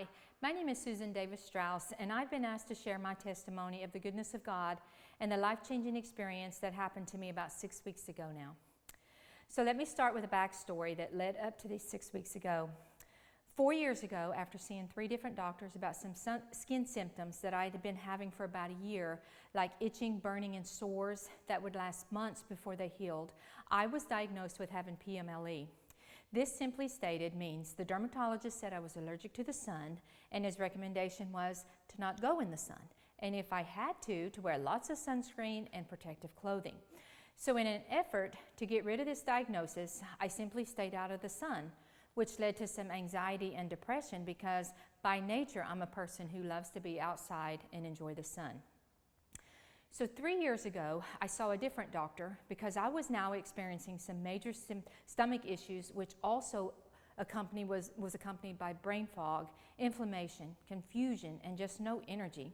Hi, my name is Susan Davis-Strauss, and I've been asked to share my testimony of the goodness of God and the life-changing experience that happened to me about 6 weeks ago now. So let me start with a backstory that led up to these 6 weeks ago. 4 years ago, after seeing 3 different doctors about some skin symptoms that I had been having for about a year, like itching, burning, and sores that would last months before they healed, I was diagnosed with having PMLE. This simply stated means the dermatologist said I was allergic to the sun, and his recommendation was to not go in the sun, and if I had to wear lots of sunscreen and protective clothing. So in an effort to get rid of this diagnosis, I simply stayed out of the sun, which led to some anxiety and depression because by nature I'm a person who loves to be outside and enjoy the sun. So 3 years ago, I saw a different doctor because I was now experiencing some major stomach issues, which also was accompanied by brain fog, inflammation, confusion, and just no energy.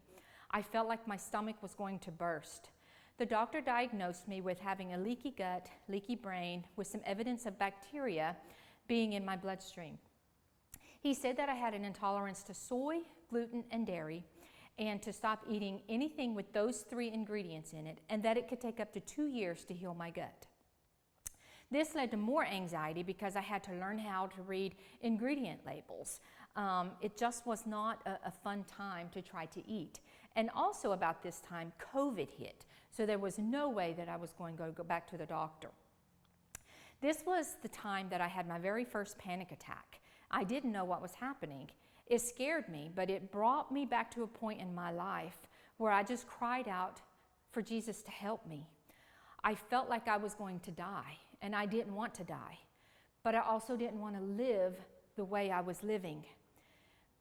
I felt like my stomach was going to burst. The doctor diagnosed me with having a leaky gut, leaky brain, with some evidence of bacteria being in my bloodstream. He said that I had an intolerance to soy, gluten, and dairy, and to stop eating anything with those 3 ingredients in it, and that it could take up to 2 years to heal my gut. This led to more anxiety because I had to learn how to read ingredient labels. It just was not a fun time to try to eat. And also about this time, COVID hit, so there was no way that I was going to go back to the doctor. This was the time that I had my very first panic attack. I didn't know what was happening. It scared me, but it brought me back to a point in my life where I just cried out for Jesus to help me. I felt like I was going to die, and I didn't want to die, but I also didn't want to live the way I was living.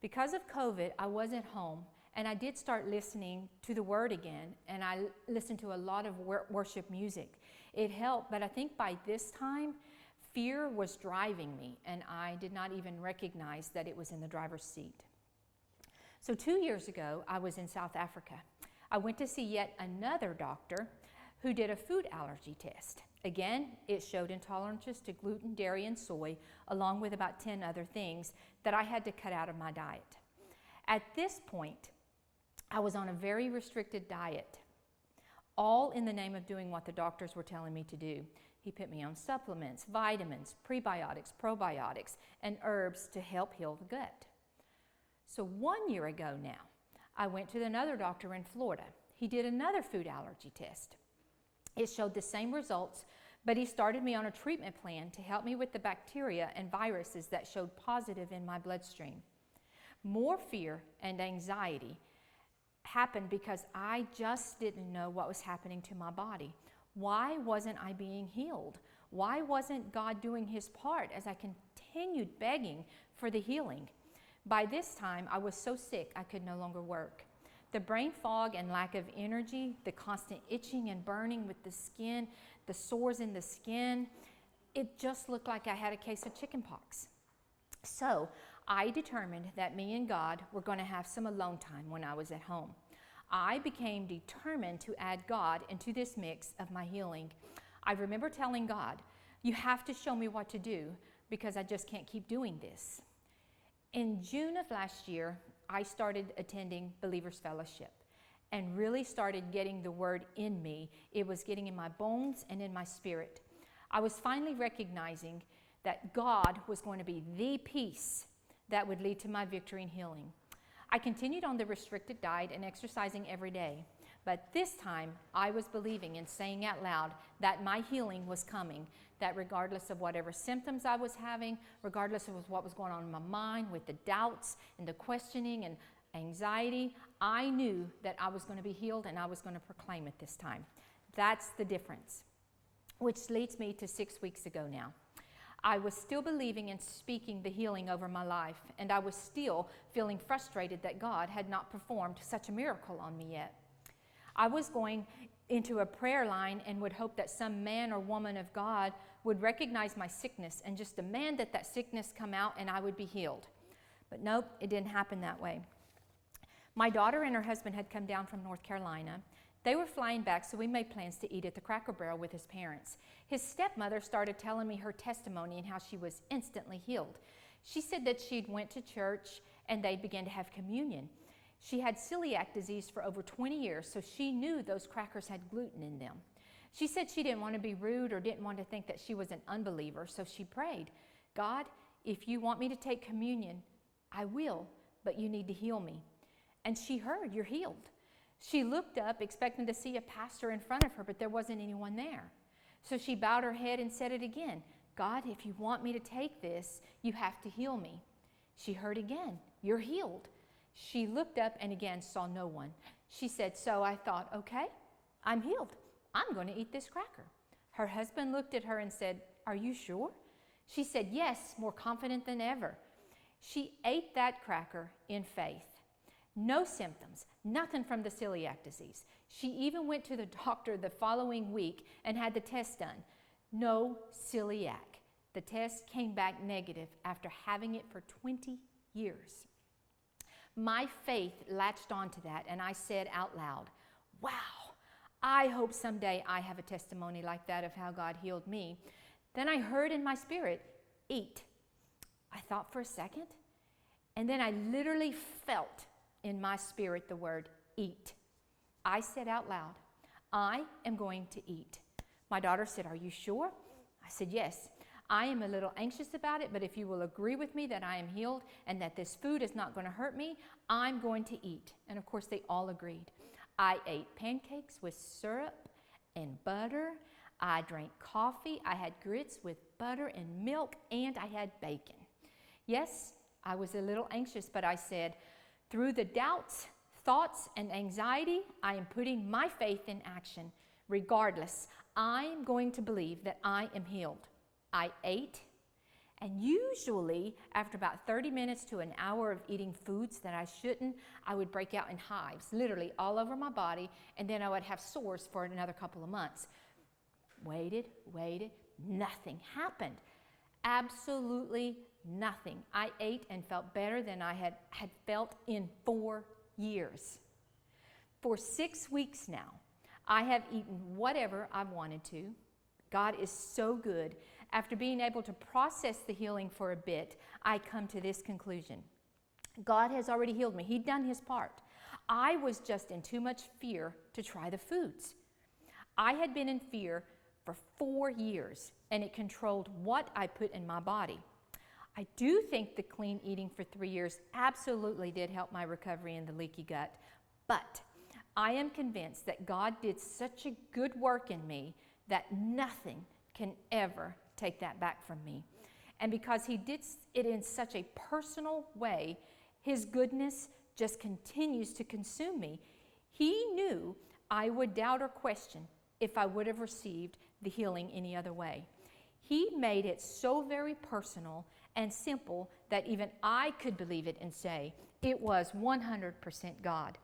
Because of COVID, I wasn't home, and I did start listening to the Word again, and I listened to a lot of worship music. It helped, but I think by this time, fear was driving me, and I did not even recognize that it was in the driver's seat. So 2 years ago, I was in South Africa. I went to see yet another doctor who did a food allergy test. Again, it showed intolerances to gluten, dairy, and soy, along with about 10 other things that I had to cut out of my diet. At this point, I was on a very restricted diet, all in the name of doing what the doctors were telling me to do. He put me on supplements, vitamins, prebiotics, probiotics, and herbs to help heal the gut. So 1 year ago now, I went to another doctor in Florida. He did another food allergy test. It showed the same results, but he started me on a treatment plan to help me with the bacteria and viruses that showed positive in my bloodstream. More fear and anxiety happened because I just didn't know what was happening to my body. Why wasn't I being healed? Why wasn't God doing His part as I continued begging for the healing? By this time, I was so sick I could no longer work. The brain fog and lack of energy, the constant itching and burning with the skin, the sores in the skin, it just looked like I had a case of chickenpox. So I determined that me and God were going to have some alone time when I was at home. I became determined to add God into this mix of my healing. I remember telling God, "You have to show me what to do because I just can't keep doing this." In June of last year, I started attending Believers Fellowship and really started getting the Word in me. It was getting in my bones and in my spirit. I was finally recognizing that God was going to be the peace that would lead to my victory and healing. I continued on the restricted diet and exercising every day, but this time I was believing and saying out loud that my healing was coming, that regardless of whatever symptoms I was having, regardless of what was going on in my mind with the doubts and the questioning and anxiety, I knew that I was going to be healed and I was going to proclaim it this time. That's the difference, which leads me to 6 weeks ago now. I was still believing and speaking the healing over my life, and I was still feeling frustrated that God had not performed such a miracle on me yet. I was going into a prayer line and would hope that some man or woman of God would recognize my sickness and just demand that that sickness come out and I would be healed. But nope, it didn't happen that way. My daughter and her husband had come down from North Carolina. They were flying back, so we made plans to eat at the Cracker Barrel with his parents. His stepmother started telling me her testimony and how she was instantly healed. She said that she'd went to church and they began to have communion. She had celiac disease for over 20 years, so she knew those crackers had gluten in them. She said she didn't want to be rude or didn't want to think that she was an unbeliever, so she prayed, God, if you want me to take communion, I will, but you need to heal me. And she heard, you're healed. She looked up expecting to see a pastor in front of her, but there wasn't anyone there. So she bowed her head and said it again, God, if you want me to take this, you have to heal me. She heard again, you're healed. She looked up and again saw no one. She said, so I thought, okay, I'm healed. I'm going to eat this cracker. Her husband looked at her and said, are you sure? She said, yes, more confident than ever. She ate that cracker in faith. No symptoms, nothing from the celiac disease. She even went to the doctor the following week and had the test done. No celiac. The test came back negative after having it for 20 years. My faith latched onto that, and I said out loud, wow, I hope someday I have a testimony like that of how God healed me. Then I heard in my spirit, eat. I thought for a second, and then I literally felt in my spirit the word eat. I said out loud, I am going to eat. My daughter said, are you sure? I said, yes. I am a little anxious about it, but if you will agree with me that I am healed and that this food is not going to hurt me, I'm going to eat. And of course, they all agreed. I ate pancakes with syrup and butter. I drank coffee. I had grits with butter and milk, and I had bacon. Yes, I was a little anxious, but I said, through the doubts, thoughts, and anxiety, I am putting my faith in action. Regardless, I'm going to believe that I am healed. I ate, and usually after about 30 minutes to an hour of eating foods that I shouldn't, I would break out in hives, literally all over my body, and then I would have sores for another couple of months. Waited, nothing happened. Absolutely nothing. I ate and felt better than I had felt in 4 years. For 6 weeks now, I have eaten whatever I've wanted to. God is so good. After being able to process the healing for a bit, I come to this conclusion. God has already healed me. He'd done his part. I was just in too much fear to try the foods. I had been in fear for 4 years, and it controlled what I put in my body. I do think the clean eating for 3 years absolutely did help my recovery in the leaky gut, but I am convinced that God did such a good work in me that nothing can ever take that back from me. And because he did it in such a personal way, his goodness just continues to consume me. He knew I would doubt or question if I would have received the healing any other way. He made it so very personal and simple that even I could believe it and say it was 100% God.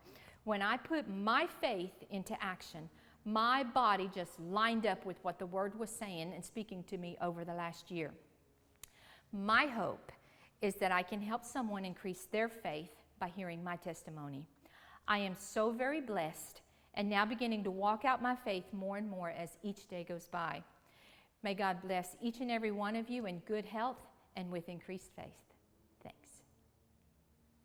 When I put my faith into action, my body just lined up with what the Word was saying and speaking to me over the last year. My hope is that I can help someone increase their faith by hearing my testimony. I am so very blessed and now beginning to walk out my faith more and more as each day goes by. May God bless each and every one of you in good health and with increased faith.